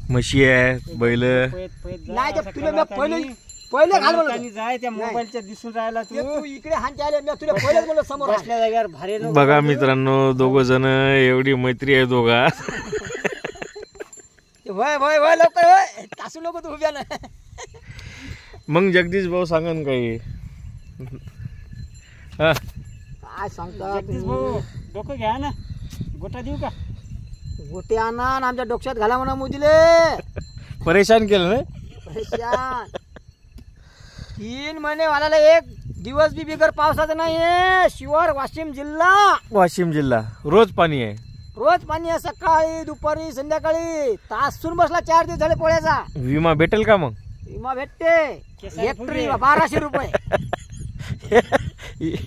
म्हशी आहे, बैल. नाही ते तुला मी पहिले घाल म्हणलं जाय त्या मोबाईलच्या दिसून राहिला तू इकडे हात आले मी तुला पहिलेच म्हणलं समोर बसल्या जागेवर भारी बघा मित्रांनो, दोघ जण, एवढी मैत्री आहे दोघात. वय वय वय लवकर वय तासू नको तू उभ्या ना. मग जगदीश भाऊ सांगन काही. हा काय सांगता जगदीश भाऊ डोकं घ्या ना, गोटा देऊ का? गोटे आणा आणि आमच्या डोक्यात घाला म्हणा मोदीले. परेशान केलं ना. परेशान 3 महिने वाला एक दिवस बी बिगर पावसाचा नाहीये. शिवर वाशिम जिल्हा. वाशिम जिल्हा रोज पाणी आहे. रोज पाणी आहे, सकाळी दुपारी संध्याकाळी. तासून बसला 4 दिवस झाले पोळ्याचा. विमा भेटेल का मग? विमा भेटते. हेक्टरी 1200 रुपये.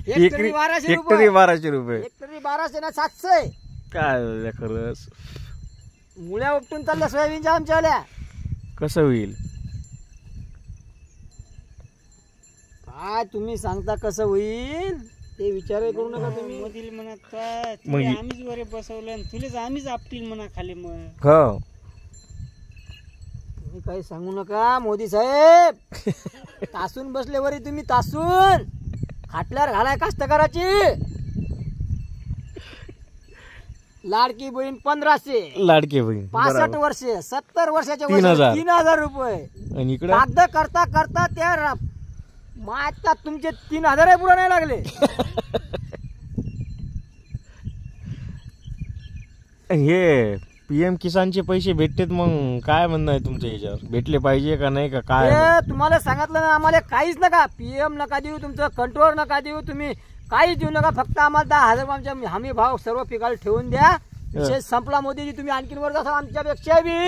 हेक्टरी 1200 रुपये. हेक्टरी 1200 ना 700. काय खरंच मुळ्या उपटून चालल्या सोयाबीनच्या आमच्यावाल्या. कसं होईल? काय तुम्ही सांगता कसं होईल ते विचार करू नका तुम्ही. मोदीला म्हणत तुला आम्हीच वर बसवलं आणि तुलेच आम्हीच आपटील म्हणा खाली. मग हो तुम्ही काही सांगू नका मोदी साहेब. तासून बसले वरी तुम्ही, तासून खाटल्यावर घालाय कास्तकाराची. लाडकी बहीण 1500. लाडके बहीण 65 वर्षे 70 वर्षाच्या 3000. 3000 रुपये. आणि इकडे कागद करता करता त्या मागता तुमचे 3000 पुढे नाही लागले. हे पीएम किसानचे पैसे भेटतेत, मग काय म्हणणं आहे तुमच्या याच्यावर? भेटले पाहिजे का नाही का काय? तुम्हाला सांगितलं ना, आम्हाला काहीच नका. पीएम नका देऊ, तुमचं कंट्रोल नका देऊ, तुम्ही काहीच देऊ नका. फक्त आम्हाला 10,000 आमच्या हमी भाव सर्व पिकाला ठेवून द्या. विषय संपला. मोदीजी तुम्ही आणखीन वर जासाल आमच्यापेक्षा बी.